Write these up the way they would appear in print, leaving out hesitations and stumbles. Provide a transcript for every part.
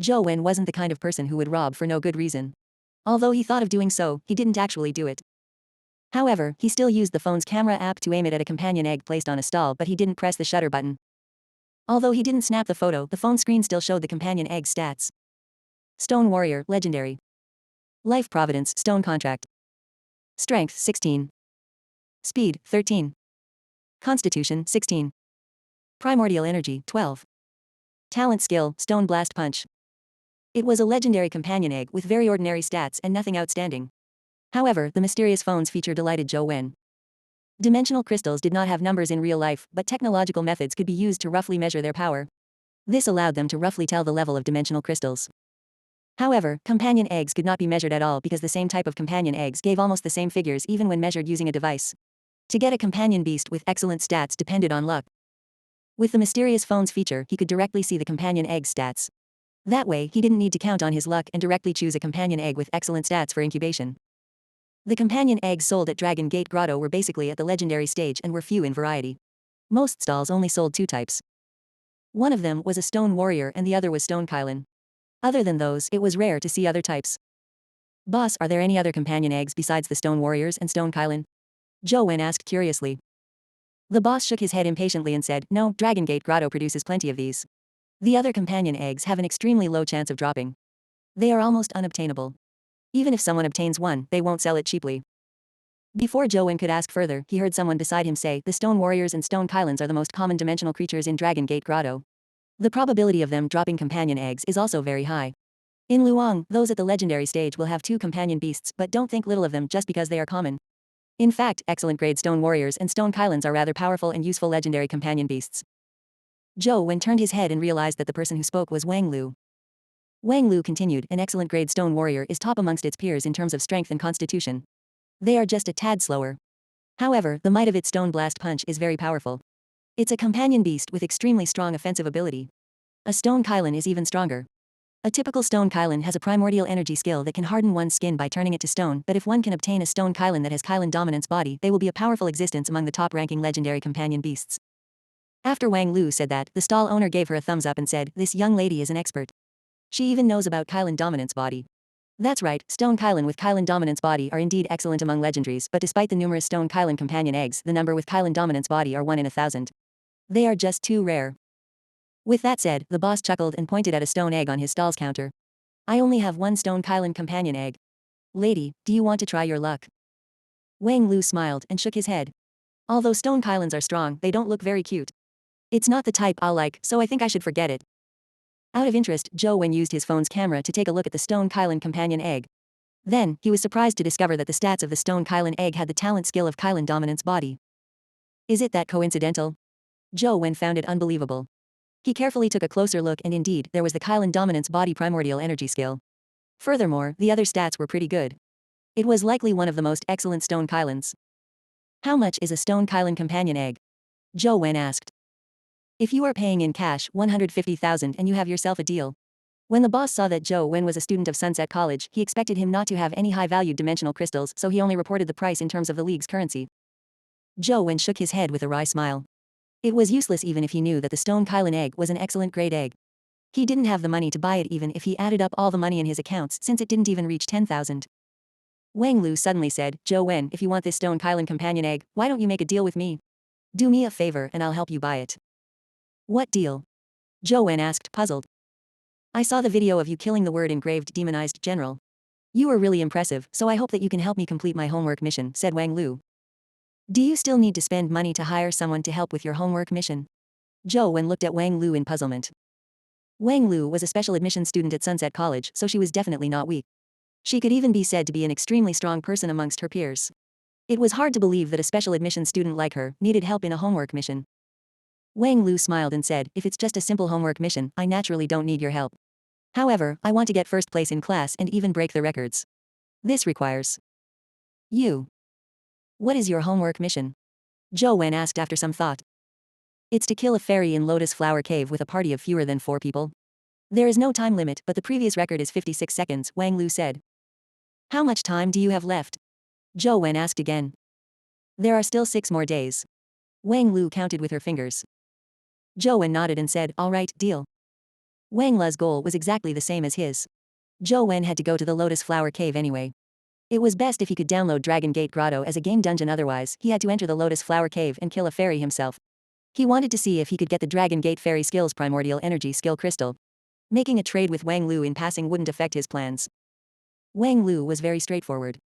Zhou Wen wasn't the kind of person who would rob for no good reason. Although he thought of doing so, he didn't actually do it. However, he still used the phone's camera app to aim it at a companion egg placed on a stall, but he didn't press the shutter button. Although he didn't snap the photo, the phone screen still showed the companion egg stats. Stone Warrior, Legendary. Life Providence, Stone Contract. Strength, 16. Speed, 13. Constitution, 16. Primordial Energy, 12. Talent Skill, Stone Blast Punch. It was a legendary companion egg with very ordinary stats and nothing outstanding. However, the mysterious phone's feature delighted Zhou Wen. Dimensional crystals did not have numbers in real life, but technological methods could be used to roughly measure their power. This allowed them to roughly tell the level of dimensional crystals. However, companion eggs could not be measured at all because the same type of companion eggs gave almost the same figures even when measured using a device. To get a companion beast with excellent stats depended on luck. With the mysterious phone's feature, he could directly see the companion egg stats. That way, he didn't need to count on his luck and directly choose a companion egg with excellent stats for incubation. The companion eggs sold at Dragon Gate Grotto were basically at the legendary stage and were few in variety. Most stalls only sold 2 types. One of them was a Stone Warrior and the other was Stone Kylan. Other than those, it was rare to see other types. Boss, are there any other companion eggs besides the Stone Warriors and Stone Kylan? Zhou Wen asked curiously. The boss shook his head impatiently and said, no, Dragon Gate Grotto produces plenty of these. The other companion eggs have an extremely low chance of dropping. They are almost unobtainable. Even if someone obtains one, they won't sell it cheaply. Before Zhou Wen could ask further, he heard someone beside him say, the Stone Warriors and Stone Kylans are the most common dimensional creatures in Dragon Gate Grotto. The probability of them dropping companion eggs is also very high. In Luong, those at the legendary stage will have 2 companion beasts, but don't think little of them just because they are common. In fact, excellent grade Stone Warriors and Stone Kylans are rather powerful and useful legendary companion beasts. Zhou Wen turned his head and realized that the person who spoke was Wang Lu. Wang Lu continued, an excellent grade Stone Warrior is top amongst its peers in terms of strength and constitution. They are just a tad slower. However, the might of its Stone Blast Punch is very powerful. It's a companion beast with extremely strong offensive ability. A Stone Kylan is even stronger. A typical Stone Kylan has a primordial energy skill that can harden one's skin by turning it to stone, but if one can obtain a Stone Kylan that has Kylan dominance body, they will be a powerful existence among the top-ranking legendary companion beasts. After Wang Lu said that, the stall owner gave her a thumbs up and said, this young lady is an expert. She even knows about Kylan dominance body. That's right, Stone Kylan with Kylan dominance body are indeed excellent among legendaries, but despite the numerous Stone Kylan companion eggs, the number with Kylan dominance body are 1 in 1,000. They are just too rare. With that said, the boss chuckled and pointed at a stone egg on his stall's counter. I only have 1 Stone Kylan companion egg. Lady, do you want to try your luck? Wang Lu smiled and shook his head. Although Stone Kylans are strong, they don't look very cute. It's not the type I'll like, so I think I should forget it. Out of interest, Zhou Wen used his phone's camera to take a look at the Stone Kylan companion egg. Then, he was surprised to discover that the stats of the Stone Kylan egg had the talent skill of Kylan dominance body. Is it that coincidental? Zhou Wen found it unbelievable. He carefully took a closer look and indeed, there was the Kylan dominance body primordial energy skill. Furthermore, the other stats were pretty good. It was likely one of the most excellent Stone Kylans. How much is a Stone Kylan companion egg? Zhou Wen asked. If you are paying in cash, 150,000 and you have yourself a deal. When the boss saw that Zhou Wen was a student of Sunset College, he expected him not to have any high-valued dimensional crystals, so he only reported the price in terms of the league's currency. Zhou Wen shook his head with a wry smile. It was useless even if he knew that the Stone Kylan egg was an excellent grade egg. He didn't have the money to buy it even if he added up all the money in his accounts since it didn't even reach 10,000. Wang Lu suddenly said, Zhou Wen, if you want this Stone Kylan companion egg, why don't you make a deal with me? Do me a favor and I'll help you buy it. What deal? Zhou Wen asked, puzzled. I saw the video of you killing the word engraved demonized general. You were really impressive, so I hope that you can help me complete my homework mission, said Wang Lu. Do you still need to spend money to hire someone to help with your homework mission? Zhou Wen looked at Wang Lu in puzzlement. Wang Lu was a special admission student at Sunset College, so she was definitely not weak. She could even be said to be an extremely strong person amongst her peers. It was hard to believe that a special admission student like her needed help in a homework mission. Wang Lu smiled and said, if it's just a simple homework mission, I naturally don't need your help. However, I want to get first place in class and even break the records. This requires you. What is your homework mission? Zhou Wen asked after some thought. It's to kill a fairy in Lotus Flower Cave with a party of fewer than 4 people. There is no time limit, but the previous record is 56 seconds, Wang Lu said. How much time do you have left? Zhou Wen asked again. There are still 6 more days. Wang Lu counted with her fingers. Zhou Wen nodded and said, all right, deal. Wang Le's goal was exactly the same as his. Zhou Wen had to go to the Lotus Flower Cave anyway. It was best if he could download Dragon Gate Grotto as a game dungeon, otherwise, he had to enter the Lotus Flower Cave and kill a fairy himself. He wanted to see if he could get the Dragon Gate Fairy Skills Primordial Energy Skill Crystal. Making a trade with Wang Lu in passing wouldn't affect his plans. Wang Lu was very straightforward.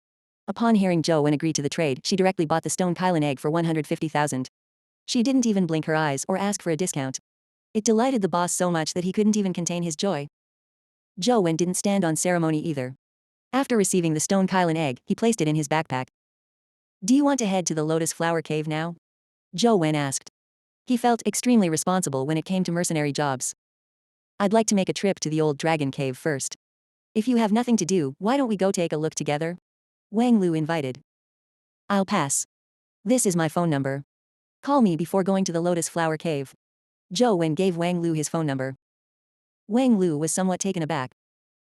Upon hearing Zhou Wen agree to the trade, she directly bought the Stone Kylan egg for 150,000. She didn't even blink her eyes or ask for a discount. It delighted the boss so much that he couldn't even contain his joy. Zhou Wen didn't stand on ceremony either. After receiving the Stone Kylan egg, he placed it in his backpack. Do you want to head to the Lotus Flower Cave now? Zhou Wen asked. He felt extremely responsible when it came to mercenary jobs. I'd like to make a trip to the old dragon cave first. If you have nothing to do, why don't we go take a look together? Wang Lu invited. I'll pass. This is my phone number. Call me before going to the Lotus Flower Cave. Zhou Wen gave Wang Lu his phone number. Wang Lu was somewhat taken aback.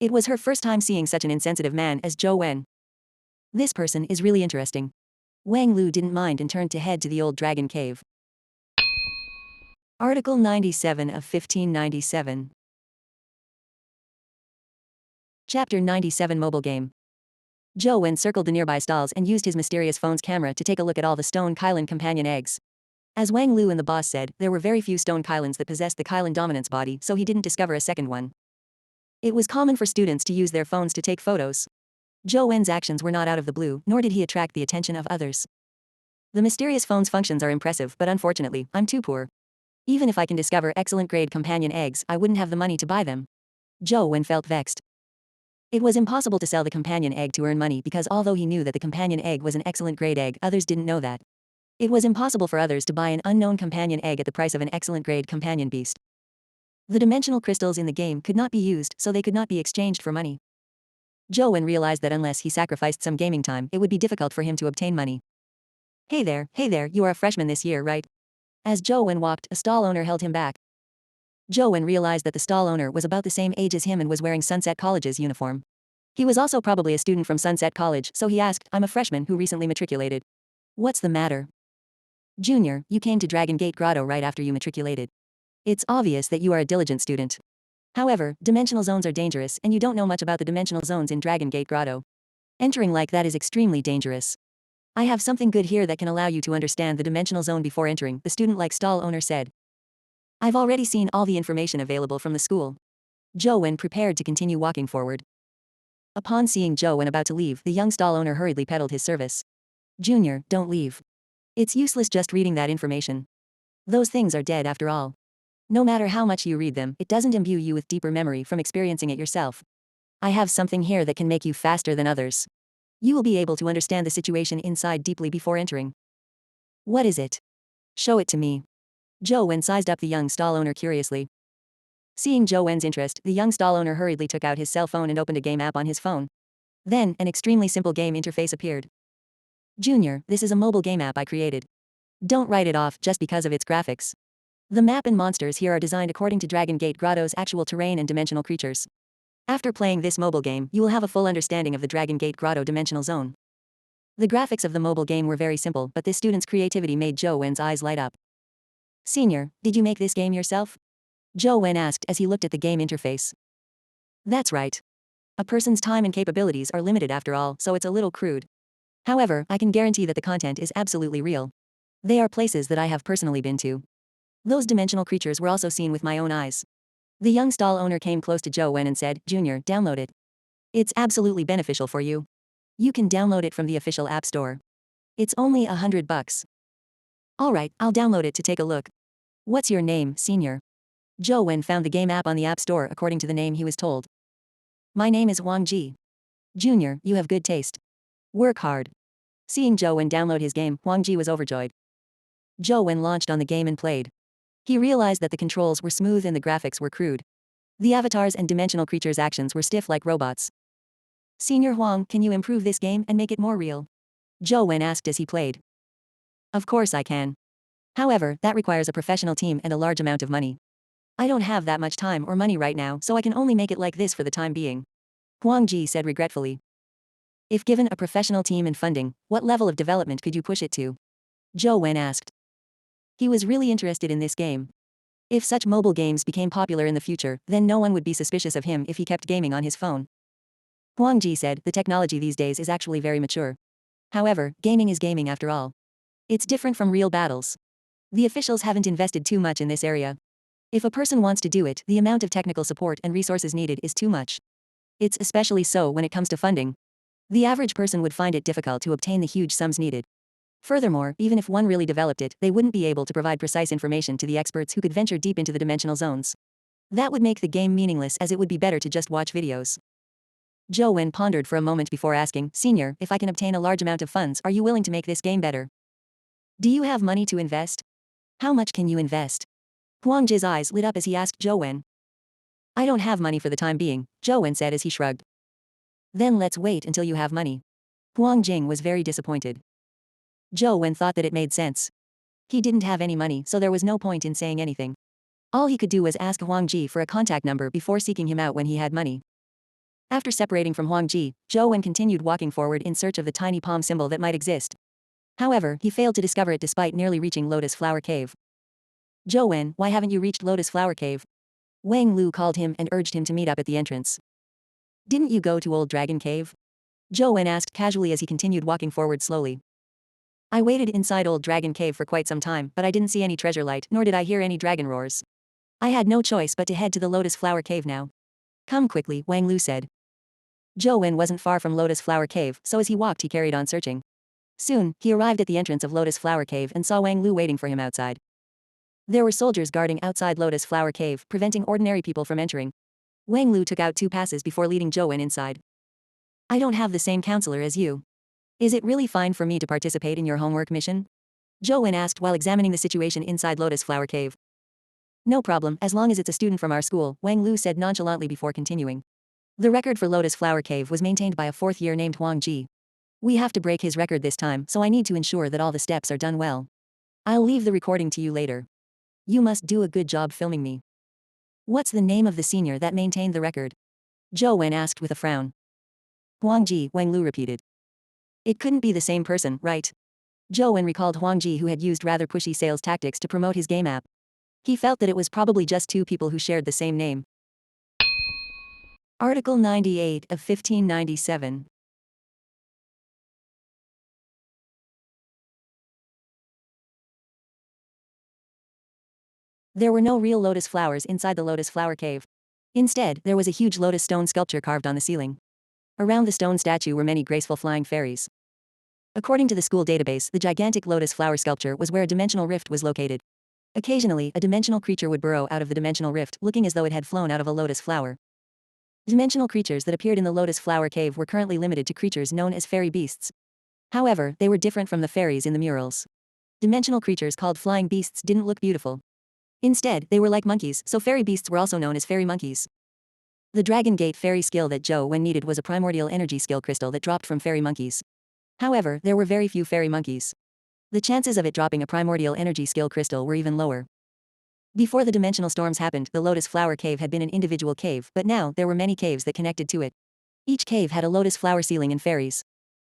It was her first time seeing such an insensitive man as Zhou Wen. This person is really interesting. Wang Lu didn't mind and turned to head to the old dragon cave. Article 97 of 1597. Chapter 97 Mobile Game. Zhou Wen circled the nearby stalls and used his mysterious phone's camera to take a look at all the Stone Kylan companion eggs. As Wang Lu and the boss said, there were very few Stone Kylans that possessed the Kylan dominance body, so he didn't discover a second one. It was common for students to use their phones to take photos. Zhou Wen's actions were not out of the blue, nor did he attract the attention of others. The mysterious phone's functions are impressive, but unfortunately, I'm too poor. Even if I can discover excellent grade companion eggs, I wouldn't have the money to buy them. Zhou Wen felt vexed. It was impossible to sell the companion egg to earn money because although he knew that the companion egg was an excellent grade egg, others didn't know that. It was impossible for others to buy an unknown companion egg at the price of an excellent grade companion beast. The dimensional crystals in the game could not be used, so they could not be exchanged for money. Zhou Wen realized that unless he sacrificed some gaming time, it would be difficult for him to obtain money. Hey there, you are a freshman this year, right? As Zhou Wen walked, a stall owner held him back. Zhou Wen realized that the stall owner was about the same age as him and was wearing Sunset College's uniform. He was also probably a student from Sunset College, so he asked, I'm a freshman who recently matriculated. What's the matter? Junior, you came to Dragon Gate Grotto right after you matriculated. It's obvious that you are a diligent student. However, dimensional zones are dangerous and you don't know much about the dimensional zones in Dragon Gate Grotto. Entering like that is extremely dangerous. I have something good here that can allow you to understand the dimensional zone before entering, the student-like stall owner said. I've already seen all the information available from the school. Zhou Wen prepared to continue walking forward. Upon seeing Zhou Wen about to leave, the young stall owner hurriedly peddled his service. Junior, don't leave. It's useless just reading that information. Those things are dead after all. No matter how much you read them, it doesn't imbue you with deeper memory from experiencing it yourself. I have something here that can make you faster than others. You will be able to understand the situation inside deeply before entering. What is it? Show it to me. Zhou Wen sized up the young stall owner curiously. Seeing Zhou Wen's interest, the young stall owner hurriedly took out his cell phone and opened a game app on his phone. Then, an extremely simple game interface appeared. Junior, this is a mobile game app I created. Don't write it off just because of its graphics. The map and monsters here are designed according to Dragon Gate Grotto's actual terrain and dimensional creatures. After playing this mobile game, you will have a full understanding of the Dragon Gate Grotto dimensional zone. The graphics of the mobile game were very simple, but this student's creativity made Zhou Wen's eyes light up. Senior, did you make this game yourself? Zhou Wen asked as he looked at the game interface. That's right. A person's time and capabilities are limited after all, so it's a little crude. However, I can guarantee that the content is absolutely real. They are places that I have personally been to. Those dimensional creatures were also seen with my own eyes. The young stall owner came close to Zhou Wen and said, Junior, download it. It's absolutely beneficial for you. You can download it from the official app store. It's only $100. Alright, I'll download it to take a look. What's your name, Senior? Zhou Wen found the game app on the app store according to the name he was told. My name is Wang Ji. Junior, you have good taste. Work hard. Seeing Zhou Wen download his game, Wang Ji was overjoyed. Zhou Wen launched on the game and played. He realized that the controls were smooth and the graphics were crude. The avatars and dimensional creatures' actions were stiff like robots. Senior Huang, can you improve this game and make it more real? Zhou Wen asked as he played. Of course I can. However, that requires a professional team and a large amount of money. I don't have that much time or money right now, so I can only make it like this for the time being. Huang Ji said regretfully. If given a professional team and funding, what level of development could you push it to? Zhou Wen asked. He was really interested in this game. If such mobile games became popular in the future, then no one would be suspicious of him if he kept gaming on his phone. Huang Ji said, the technology these days is actually very mature. However, gaming is gaming after all. It's different from real battles. The officials haven't invested too much in this area. If a person wants to do it, the amount of technical support and resources needed is too much. It's especially so when it comes to funding. The average person would find it difficult to obtain the huge sums needed. Furthermore, even if one really developed it, they wouldn't be able to provide precise information to the experts who could venture deep into the dimensional zones. That would make the game meaningless, as it would be better to just watch videos. Zhou Wen pondered for a moment before asking, Senior, if I can obtain a large amount of funds, are you willing to make this game better? Do you have money to invest? How much can you invest? Huang Ji's eyes lit up as he asked Zhou Wen. I don't have money for the time being, Zhou Wen said as he shrugged. Then let's wait until you have money. Huang Jing was very disappointed. Zhou Wen thought that it made sense. He didn't have any money, so there was no point in saying anything. All he could do was ask Huang Ji for a contact number before seeking him out when he had money. After separating from Huang Ji, Zhou Wen continued walking forward in search of the tiny palm symbol that might exist. However, he failed to discover it despite nearly reaching Lotus Flower Cave. Zhou Wen, why haven't you reached Lotus Flower Cave? Wang Lu called him and urged him to meet up at the entrance. Didn't you go to Old Dragon Cave? Zhou Wen asked casually as he continued walking forward slowly. I waited inside Old Dragon Cave for quite some time, but I didn't see any treasure light, nor did I hear any dragon roars. I had no choice but to head to the Lotus Flower Cave now. Come quickly, Wang Lu said. Zhou Wen wasn't far from Lotus Flower Cave, so as he walked he carried on searching. Soon, he arrived at the entrance of Lotus Flower Cave and saw Wang Lu waiting for him outside. There were soldiers guarding outside Lotus Flower Cave, preventing ordinary people from entering. Wang Lu took out 2 passes before leading Zhou Wen inside. I don't have the same counselor as you. Is it really fine for me to participate in your homework mission? Zhou Wen asked while examining the situation inside Lotus Flower Cave. No problem, as long as it's a student from our school, Wang Lu said nonchalantly before continuing. The record for Lotus Flower Cave was maintained by a 4th year named Huang Ji. We have to break his record this time, so I need to ensure that all the steps are done well. I'll leave the recording to you later. You must do a good job filming me. What's the name of the senior that maintained the record? Zhou Wen asked with a frown. Huang Ji, Wang Lu repeated. It couldn't be the same person, right? Zhou Wen recalled Huang Ji, who had used rather pushy sales tactics to promote his game app. He felt that it was probably just 2 people who shared the same name. Article 98 of 1597. There were no real lotus flowers inside the Lotus Flower Cave. Instead, there was a huge lotus stone sculpture carved on the ceiling. Around the stone statue were many graceful flying fairies. According to the school database, the gigantic lotus flower sculpture was where a dimensional rift was located. Occasionally, a dimensional creature would burrow out of the dimensional rift, looking as though it had flown out of a lotus flower. Dimensional creatures that appeared in the Lotus Flower Cave were currently limited to creatures known as fairy beasts. However, they were different from the fairies in the murals. Dimensional creatures called flying beasts didn't look beautiful. Instead, they were like monkeys, so fairy beasts were also known as fairy monkeys. The Dragon Gate fairy skill that Zhou Wen needed was a primordial energy skill crystal that dropped from fairy monkeys. However, there were very few fairy monkeys. The chances of it dropping a primordial energy skill crystal were even lower. Before the dimensional storms happened, the Lotus Flower Cave had been an individual cave, but now there were many caves that connected to it. Each cave had a lotus flower ceiling and fairies.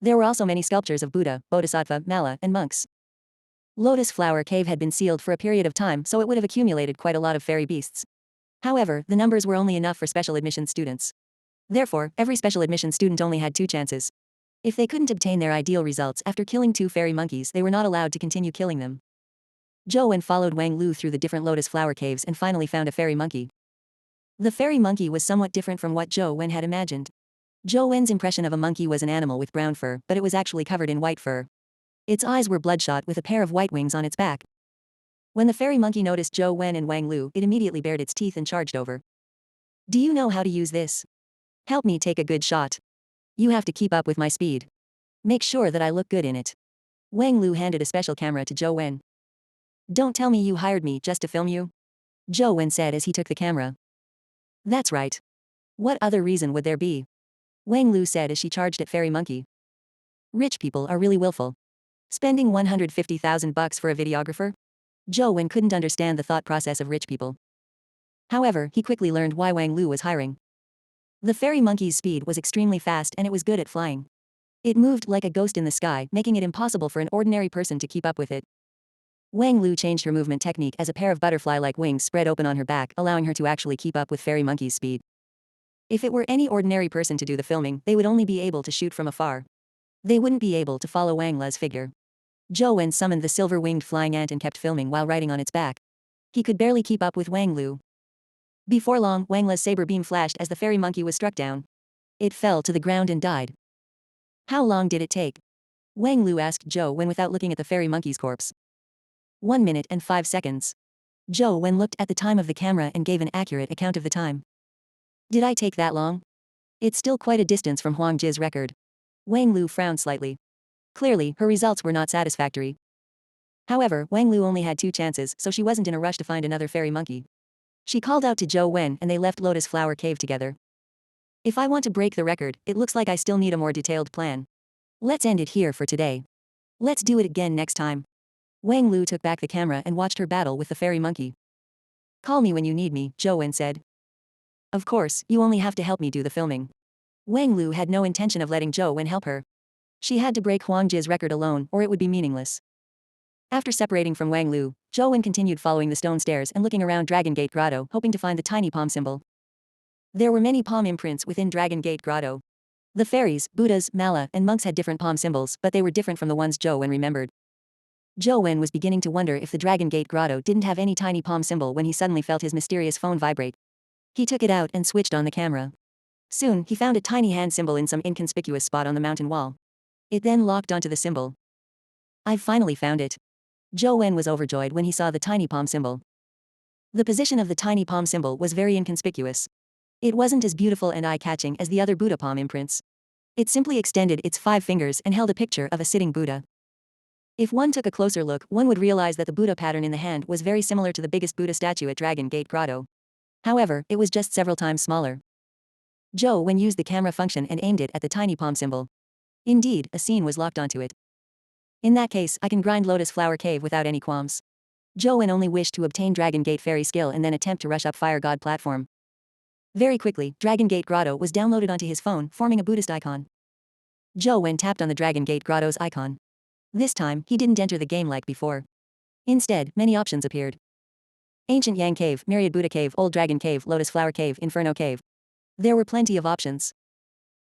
There were also many sculptures of Buddha, Bodhisattva, Mala, and monks. Lotus Flower Cave had been sealed for a period of time, so it would have accumulated quite a lot of fairy beasts. However, the numbers were only enough for special admission students. Therefore, every special admission student only had 2 chances. If they couldn't obtain their ideal results after killing 2 fairy monkeys, they were not allowed to continue killing them. Zhou Wen followed Wang Lu through the different lotus flower caves and finally found a fairy monkey. The fairy monkey was somewhat different from what Zhou Wen had imagined. Zhou Wen's impression of a monkey was an animal with brown fur, but it was actually covered in white fur. Its eyes were bloodshot with a pair of white wings on its back. When the fairy monkey noticed Zhou Wen and Wang Lu, it immediately bared its teeth and charged over. Do you know how to use this? Help me take a good shot. You have to keep up with my speed. Make sure that I look good in it. Wang Lu handed a special camera to Zhou Wen. Don't tell me you hired me just to film you? Zhou Wen said as he took the camera. That's right. What other reason would there be? Wang Lu said as she charged at Fairy Monkey. Rich people are really willful. Spending 150,000 bucks for a videographer? Zhou Wen couldn't understand the thought process of rich people. However, he quickly learned why Wang Lu was hiring. The fairy monkey's speed was extremely fast and it was good at flying. It moved like a ghost in the sky, making it impossible for an ordinary person to keep up with it. Wang Lu changed her movement technique as a pair of butterfly-like wings spread open on her back, allowing her to actually keep up with Fairy Monkey's speed. If it were any ordinary person to do the filming, they would only be able to shoot from afar. They wouldn't be able to follow Wang Le's figure. Zhou Wen summoned the silver-winged flying ant and kept filming while riding on its back. He could barely keep up with Wang Lu. Before long, Wang Le's saber beam flashed as the fairy monkey was struck down. It fell to the ground and died. How long did it take? Wang Lu asked Zhou Wen without looking at the fairy monkey's corpse. 1 minute and 5 seconds. Zhou Wen looked at the time of the camera and gave an accurate account of the time. Did I take that long? It's still quite a distance from Huang Ji's record. Wang Lu frowned slightly. Clearly, her results were not satisfactory. However, Wang Lu only had 2 chances, so she wasn't in a rush to find another fairy monkey. She called out to Zhou Wen and they left Lotus Flower Cave together. If I want to break the record, it looks like I still need a more detailed plan. Let's end it here for today. Let's do it again next time. Wang Lu took back the camera and watched her battle with the fairy monkey. Call me when you need me, Zhou Wen said. Of course, you only have to help me do the filming. Wang Lu had no intention of letting Zhou Wen help her. She had to break Huang Ji's record alone, or it would be meaningless. After separating from Wang Lu, Zhou Wen continued following the stone stairs and looking around Dragon Gate Grotto, hoping to find the tiny palm symbol. There were many palm imprints within Dragon Gate Grotto. The fairies, Buddhas, Mala, and monks had different palm symbols, but they were different from the ones Zhou Wen remembered. Zhou Wen was beginning to wonder if the Dragon Gate Grotto didn't have any tiny palm symbol when he suddenly felt his mysterious phone vibrate. He took it out and switched on the camera. Soon, he found a tiny hand symbol in some inconspicuous spot on the mountain wall. It then locked onto the symbol. I've finally found it. Zhou Wen was overjoyed when he saw the tiny palm symbol. The position of the tiny palm symbol was very inconspicuous. It wasn't as beautiful and eye-catching as the other Buddha palm imprints. It simply extended its 5 fingers and held a picture of a sitting Buddha. If one took a closer look, one would realize that the Buddha pattern in the hand was very similar to the biggest Buddha statue at Dragon Gate Grotto. However, it was just several times smaller. Zhou Wen used the camera function and aimed it at the tiny palm symbol. Indeed, a scene was locked onto it. In that case, I can grind Lotus Flower Cave without any qualms. Zhou Wen only wished to obtain Dragon Gate Fairy skill and then attempt to rush up Fire God platform. Very quickly, Dragon Gate Grotto was downloaded onto his phone, forming a Buddhist icon. Zhou Wen tapped on the Dragon Gate Grotto's icon. This time, he didn't enter the game like before. Instead, many options appeared. Ancient Yang Cave, Myriad Buddha Cave, Old Dragon Cave, Lotus Flower Cave, Inferno Cave. There were plenty of options.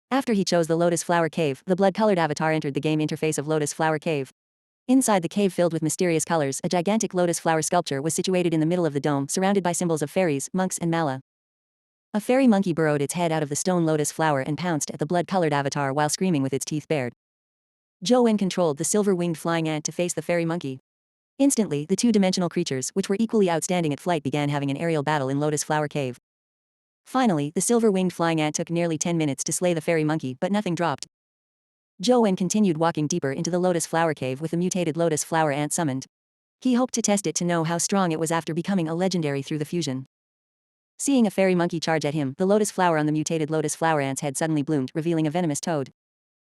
After he chose the Lotus Flower Cave, the blood-colored avatar entered the game interface of Lotus Flower Cave. Inside the cave filled with mysterious colors, a gigantic lotus flower sculpture was situated in the middle of the dome, surrounded by symbols of fairies, monks, and Mala. A fairy monkey burrowed its head out of the stone lotus flower and pounced at the blood-colored avatar while screaming with its teeth bared. Zhou Wen controlled the silver-winged flying ant to face the fairy monkey. Instantly, the 2-dimensional creatures, which were equally outstanding at flight, began having an aerial battle in Lotus Flower Cave. Finally, the silver-winged flying ant took nearly 10 minutes to slay the fairy monkey, but nothing dropped. Zhou Wen continued walking deeper into the Lotus Flower Cave with the mutated Lotus Flower ant summoned. He hoped to test it to know how strong it was after becoming a legendary through the fusion. Seeing a fairy monkey charge at him, the lotus flower on the mutated Lotus Flower ant's head suddenly bloomed, revealing a venomous toad.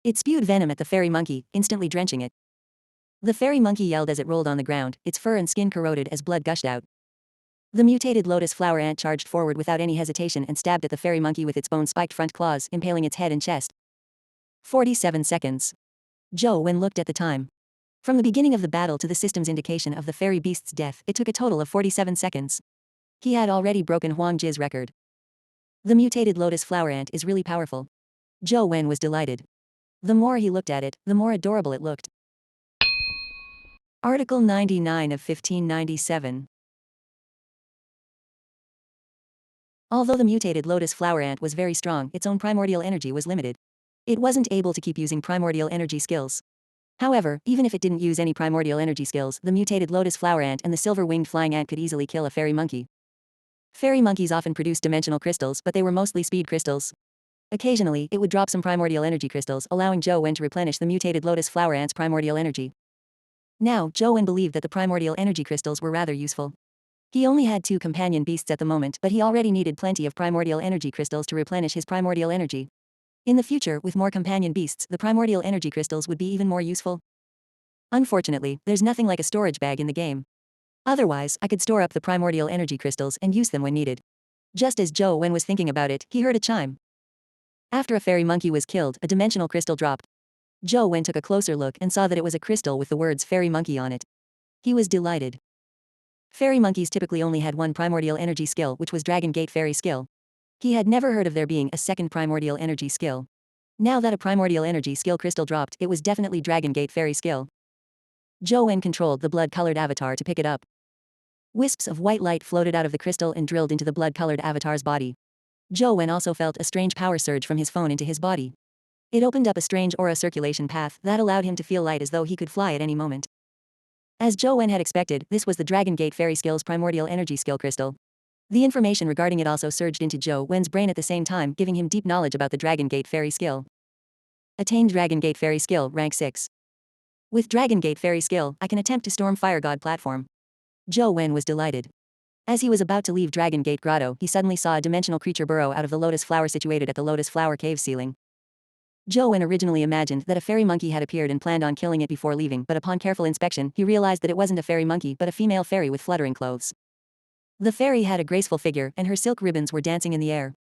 It spewed venom at the fairy monkey, instantly drenching it. The fairy monkey yelled as it rolled on the ground, its fur and skin corroded as blood gushed out. The mutated Lotus Flower ant charged forward without any hesitation and stabbed at the fairy monkey with its bone-spiked front claws, impaling its head and chest. 47 seconds. Zhou Wen looked at the time. From the beginning of the battle to the system's indication of the fairy beast's death, it took a total of 47 seconds. He had already broken Huang Ji's record. The mutated Lotus Flower ant is really powerful. Zhou Wen was delighted. The more he looked at it, the more adorable it looked. Article 99 of 1597. Although the mutated Lotus Flower ant was very strong, its own primordial energy was limited. It wasn't able to keep using primordial energy skills. However, even if it didn't use any primordial energy skills, the mutated Lotus Flower ant and the silver-winged flying ant could easily kill a fairy monkey. Fairy monkeys often produced dimensional crystals, but they were mostly speed crystals. Occasionally, it would drop some primordial energy crystals, allowing Zhou Wen to replenish the mutated Lotus Flower ant's primordial energy. Now, Zhou Wen believed that the primordial energy crystals were rather useful. He only had 2 companion beasts at the moment, but he already needed plenty of primordial energy crystals to replenish his primordial energy. In the future, with more companion beasts, the primordial energy crystals would be even more useful. Unfortunately, there's nothing like a storage bag in the game. Otherwise, I could store up the primordial energy crystals and use them when needed. Just as Zhou Wen was thinking about it, he heard a chime. After a fairy monkey was killed, a dimensional crystal dropped. Zhou Wen took a closer look and saw that it was a crystal with the words fairy monkey on it. He was delighted. Fairy monkeys typically only had one primordial energy skill, which was Dragon Gate Fairy skill. He had never heard of there being a second primordial energy skill. Now that a primordial energy skill crystal dropped, it was definitely Dragon Gate Fairy skill. Zhou Wen controlled the blood-colored avatar to pick it up. Wisps of white light floated out of the crystal and drilled into the blood-colored avatar's body. Zhou Wen also felt a strange power surge from his phone into his body. It opened up a strange aura circulation path that allowed him to feel light as though he could fly at any moment. As Zhou Wen had expected, this was the Dragon Gate Fairy skill's primordial energy skill crystal. The information regarding it also surged into Zhou Wen's brain at the same time, giving him deep knowledge about the Dragon Gate Fairy skill. Attained Dragon Gate Fairy skill, rank 6. With Dragon Gate Fairy skill, I can attempt to storm Fire God platform. Zhou Wen was delighted. As he was about to leave Dragon Gate Grotto, he suddenly saw a dimensional creature burrow out of the lotus flower situated at the lotus flower cave ceiling. Zhou Wen originally imagined that a fairy monkey had appeared and planned on killing it before leaving, but upon careful inspection, he realized that it wasn't a fairy monkey but a female fairy with fluttering clothes. The fairy had a graceful figure, and her silk ribbons were dancing in the air.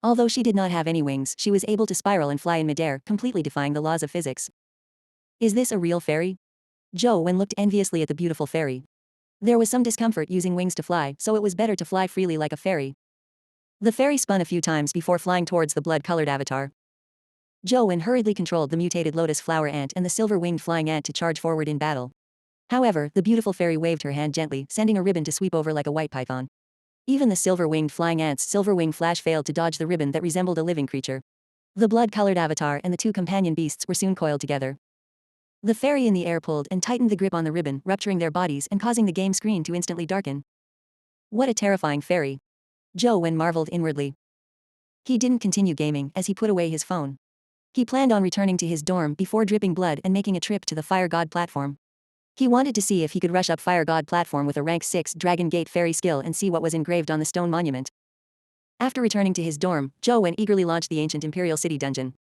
Although she did not have any wings, she was able to spiral and fly in midair, completely defying the laws of physics. Is this a real fairy? Zhou Wen looked enviously at the beautiful fairy. There was some discomfort using wings to fly, so it was better to fly freely like a fairy. The fairy spun a few times before flying towards the blood-colored avatar. Zhou Wen hurriedly controlled the mutated lotus flower ant and the silver-winged flying ant to charge forward in battle. However, the beautiful fairy waved her hand gently, sending a ribbon to sweep over like a white python. Even the silver-winged flying ant's silver wing flash failed to dodge the ribbon that resembled a living creature. The blood-colored avatar and the two companion beasts were soon coiled together. The fairy in the air pulled and tightened the grip on the ribbon, rupturing their bodies and causing the game screen to instantly darken. What a terrifying fairy. Zhou Wen marveled inwardly. He didn't continue gaming as he put away his phone. He planned on returning to his dorm before dripping blood and making a trip to the Fire God platform. He wanted to see if he could rush up Fire God platform with a rank 6 Dragon Gate Fairy skill and see what was engraved on the stone monument. After returning to his dorm, Zhou Wen eagerly launched the ancient Imperial City dungeon.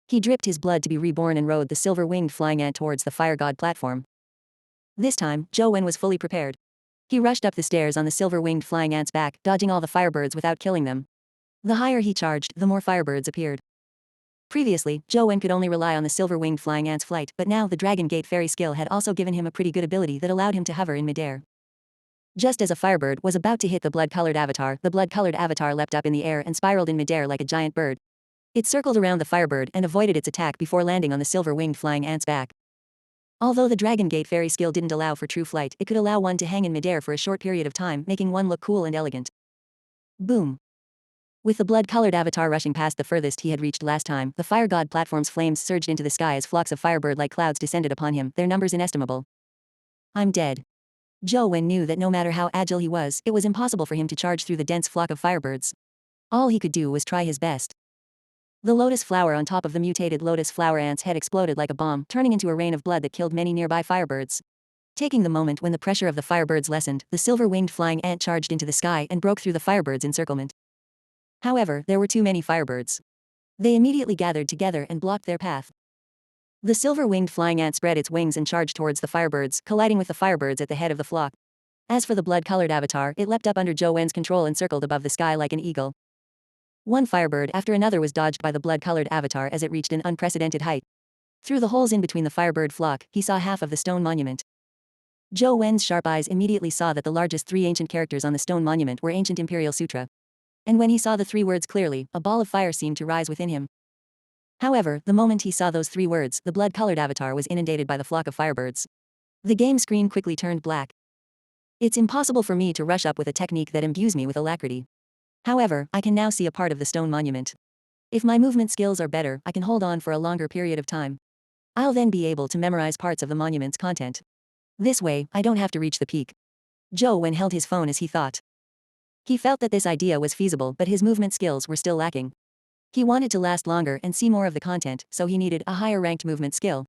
He dripped his blood to be reborn and rode the silver-winged flying ant towards the Fire God platform. This time, Zhou Wen was fully prepared. He rushed up the stairs on the silver-winged flying ant's back, dodging all the firebirds without killing them. The higher he charged, the more firebirds appeared. Previously, Zhou Wen could only rely on the silver-winged flying ant's flight, but now the Dragon Gate Fairy skill had also given him a pretty good ability that allowed him to hover in midair. Just as a firebird was about to hit the blood-colored avatar leapt up in the air and spiraled in midair like a giant bird. It circled around the firebird and avoided its attack before landing on the silver-winged flying ant's back. Although the Dragon Gate Fairy skill didn't allow for true flight, it could allow one to hang in midair for a short period of time, making one look cool and elegant. Boom. With the blood-colored avatar rushing past the furthest he had reached last time, the Fire God platform's flames surged into the sky as flocks of firebird-like clouds descended upon him, their numbers inestimable. I'm dead. Zhou Wen knew that no matter how agile he was, it was impossible for him to charge through the dense flock of firebirds. All he could do was try his best. The lotus flower on top of the mutated lotus flower ant's head exploded like a bomb, turning into a rain of blood that killed many nearby firebirds. Taking the moment when the pressure of the firebirds lessened, the silver-winged flying ant charged into the sky and broke through the firebirds' encirclement. However, there were too many firebirds. They immediately gathered together and blocked their path. The silver-winged flying ant spread its wings and charged towards the firebirds, colliding with the firebirds at the head of the flock. As for the blood-colored avatar, it leapt up under Zhou Wen's control and circled above the sky like an eagle. One firebird after another was dodged by the blood-colored avatar as it reached an unprecedented height. Through the holes in between the firebird flock, he saw half of the stone monument. Zhou Wen's sharp eyes immediately saw that the largest 3 ancient characters on the stone monument were Ancient Imperial Sutra. And when he saw the 3 words clearly, a ball of fire seemed to rise within him. However, the moment he saw those 3 words, the blood-colored avatar was inundated by the flock of firebirds. The game screen quickly turned black. It's impossible for me to rush up with a technique that imbues me with alacrity. However, I can now see a part of the stone monument. If my movement skills are better, I can hold on for a longer period of time. I'll then be able to memorize parts of the monument's content. This way, I don't have to reach the peak. Zhou Wen held his phone as he thought. He felt that this idea was feasible, but his movement skills were still lacking. He wanted to last longer and see more of the content, so he needed a higher-ranked movement skill.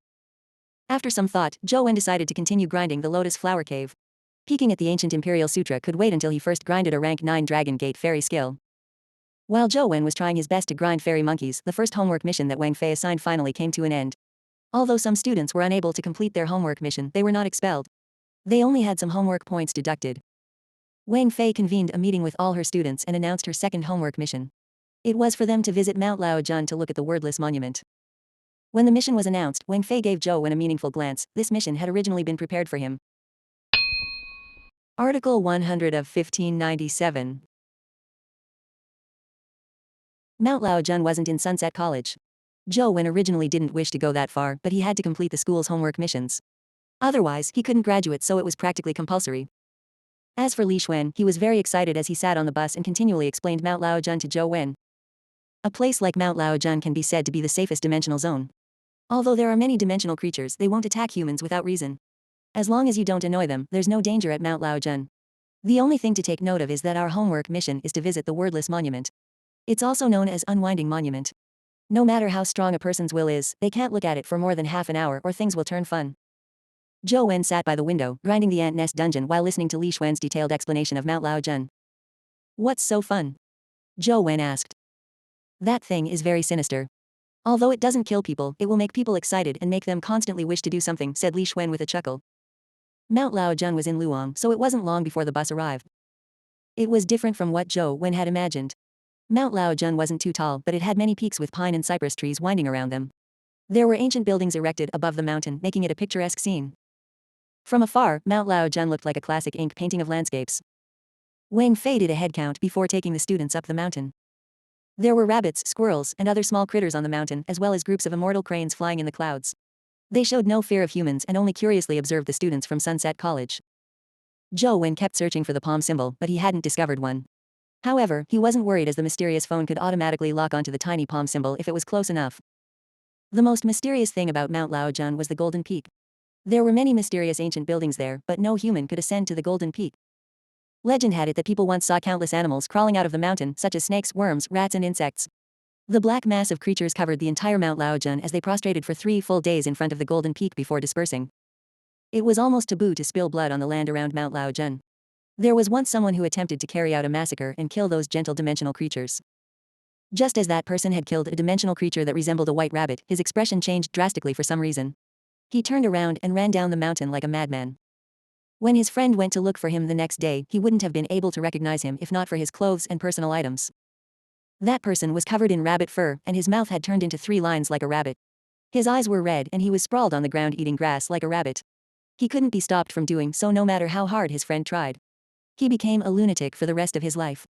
After some thought, Zhou Wen decided to continue grinding the Lotus Flower Cave. Peeking at the Ancient Imperial Sutra could wait until he first grinded a rank 9 Dragon Gate Fairy skill. While Zhou Wen was trying his best to grind fairy monkeys, the first homework mission that Wang Fei assigned finally came to an end. Although some students were unable to complete their homework mission, they were not expelled. They only had some homework points deducted. Wang Fei convened a meeting with all her students and announced her second homework mission. It was for them to visit Mount Laojun to look at the wordless monument. When the mission was announced, Wang Fei gave Zhou Wen a meaningful glance. This mission had originally been prepared for him. Article 100 of 1597. Mount Laojun wasn't in Sunset College. Zhou Wen originally didn't wish to go that far, but he had to complete the school's homework missions. Otherwise, he couldn't graduate, so it was practically compulsory. As for Li Xuan, he was very excited as he sat on the bus and continually explained Mount Laojun to Zhou Wen. A place like Mount Laojun can be said to be the safest dimensional zone. Although there are many dimensional creatures, they won't attack humans without reason. As long as you don't annoy them, there's no danger at Mount Laojun. The only thing to take note of is that our homework mission is to visit the Wordless Monument. It's also known as Unwinding Monument. No matter how strong a person's will is, they can't look at it for more than half an hour or things will turn fun. Zhou Wen sat by the window, grinding the ant nest dungeon while listening to Li Xuan's detailed explanation of Mount Laojun. What's so fun? Zhou Wen asked. That thing is very sinister. Although it doesn't kill people, it will make people excited and make them constantly wish to do something, said Li Xuan with a chuckle. Mount Laojun was in Luong, so it wasn't long before the bus arrived. It was different from what Zhou Wen had imagined. Mount Laojun wasn't too tall, but it had many peaks with pine and cypress trees winding around them. There were ancient buildings erected above the mountain, making it a picturesque scene. From afar, Mount Laojun looked like a classic ink painting of landscapes. Wang Fei did a head count before taking the students up the mountain. There were rabbits, squirrels, and other small critters on the mountain, as well as groups of immortal cranes flying in the clouds. They showed no fear of humans and only curiously observed the students from Sunset College. Zhou Wen kept searching for the palm symbol, but he hadn't discovered one. However, he wasn't worried as the mysterious phone could automatically lock onto the tiny palm symbol if it was close enough. The most mysterious thing about Mount Laojun was the Golden Peak. There were many mysterious ancient buildings there, but no human could ascend to the Golden Peak. Legend had it that people once saw countless animals crawling out of the mountain, such as snakes, worms, rats, and insects. The black mass of creatures covered the entire Mount Laojun as they prostrated for 3 full days in front of the Golden Peak before dispersing. It was almost taboo to spill blood on the land around Mount Laojun. There was once someone who attempted to carry out a massacre and kill those gentle dimensional creatures. Just as that person had killed a dimensional creature that resembled a white rabbit, his expression changed drastically for some reason. He turned around and ran down the mountain like a madman. When his friend went to look for him the next day, he wouldn't have been able to recognize him if not for his clothes and personal items. That person was covered in rabbit fur, and his mouth had turned into 3 lines like a rabbit. His eyes were red, and he was sprawled on the ground eating grass like a rabbit. He couldn't be stopped from doing so no matter how hard his friend tried. He became a lunatic for the rest of his life.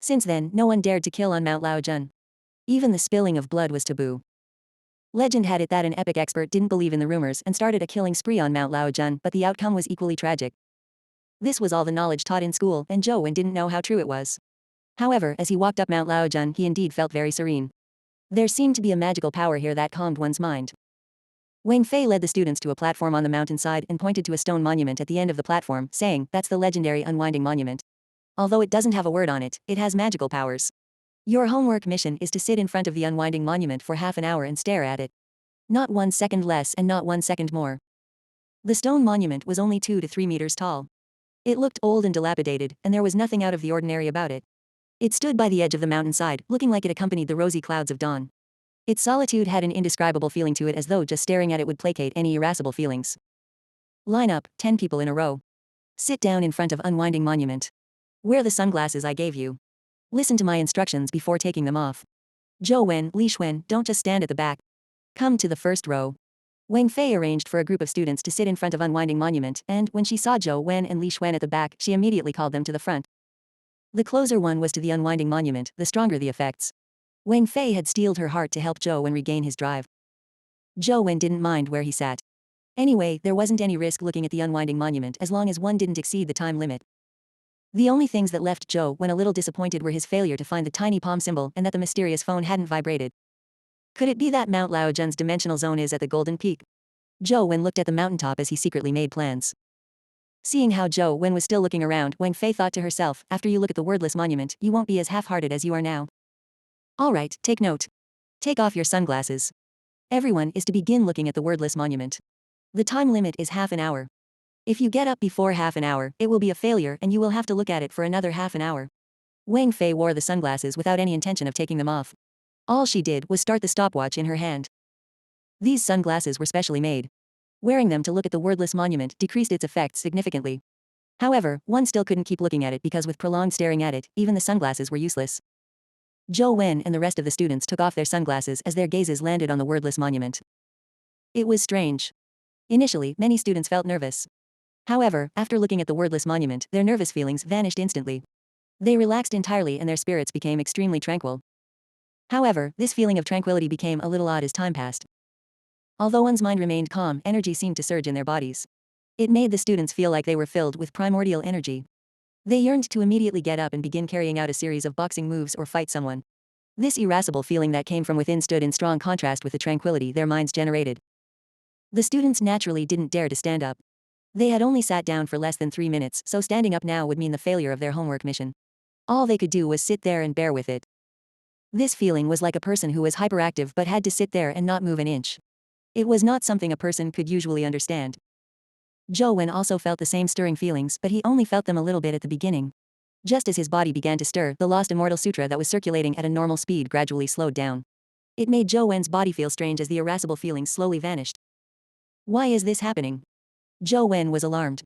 Since then, no one dared to kill on Mount Laojun. Even the spilling of blood was taboo. Legend had it that an epic expert didn't believe in the rumors and started a killing spree on Mount Laojun, but the outcome was equally tragic. This was all the knowledge taught in school, and Zhou Wen didn't know how true it was. However, as he walked up Mount Laojun, he indeed felt very serene. There seemed to be a magical power here that calmed one's mind. Wang Fei led the students to a platform on the mountainside and pointed to a stone monument at the end of the platform, saying, "That's the legendary Unwinding Monument. Although it doesn't have a word on it, it has magical powers. Your homework mission is to sit in front of the Unwinding Monument for half an hour and stare at it. Not 1 second less and not 1 second more." The stone monument was only 2 to 3 meters tall. It looked old and dilapidated, and there was nothing out of the ordinary about it. It stood by the edge of the mountainside, looking like it accompanied the rosy clouds of dawn. Its solitude had an indescribable feeling to it, as though just staring at it would placate any irascible feelings. Line up, 10 people in a row. Sit down in front of Unwinding Monument. Wear the sunglasses I gave you. Listen to my instructions before taking them off. Zhou Wen, Li Xuan, don't just stand at the back. Come to the first row. Wang Fei arranged for a group of students to sit in front of Unwinding Monument, and when she saw Zhou Wen and Li Xuan at the back, she immediately called them to the front. The closer one was to the Unwinding Monument, the stronger the effects. Wang Fei had steeled her heart to help Zhou Wen regain his drive. Zhou Wen didn't mind where he sat. Anyway, there wasn't any risk looking at the Unwinding Monument as long as one didn't exceed the time limit. The only things that left Zhou Wen a little disappointed were his failure to find the tiny palm symbol and that the mysterious phone hadn't vibrated. Could it be that Mount Laojun's dimensional zone is at the Golden Peak? Zhou Wen looked at the mountaintop as he secretly made plans. Seeing how Zhou Wen was still looking around, Wang Fei thought to herself, after you look at the wordless monument, you won't be as half-hearted as you are now. Alright, take note. Take off your sunglasses. Everyone is to begin looking at the wordless monument. The time limit is half an hour. If you get up before half an hour, it will be a failure and you will have to look at it for another half an hour. Wang Fei wore the sunglasses without any intention of taking them off. All she did was start the stopwatch in her hand. These sunglasses were specially made. Wearing them to look at the wordless monument decreased its effects significantly. However, one still couldn't keep looking at it because with prolonged staring at it, even the sunglasses were useless. Zhou Wen and the rest of the students took off their sunglasses as their gazes landed on the wordless monument. It was strange. Initially, many students felt nervous. However, after looking at the wordless monument, their nervous feelings vanished instantly. They relaxed entirely and their spirits became extremely tranquil. However, this feeling of tranquility became a little odd as time passed. Although one's mind remained calm, energy seemed to surge in their bodies. It made the students feel like they were filled with primordial energy. They yearned to immediately get up and begin carrying out a series of boxing moves or fight someone. This irascible feeling that came from within stood in strong contrast with the tranquility their minds generated. The students naturally didn't dare to stand up. They had only sat down for less than 3 minutes, so standing up now would mean the failure of their homework mission. All they could do was sit there and bear with it. This feeling was like a person who was hyperactive but had to sit there and not move an inch. It was not something a person could usually understand. Wen also felt the same stirring feelings, but he only felt them a little bit at the beginning. Just as his body began to stir, the lost Immortal Sutra that was circulating at a normal speed gradually slowed down. It made Wen's body feel strange as the irascible feelings slowly vanished. Why is this happening? Wen was alarmed.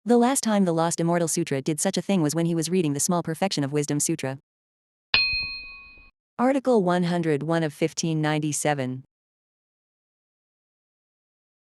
The last time the lost Immortal Sutra did such a thing was when he was reading the Small Perfection of Wisdom Sutra. Article 101 of 1597.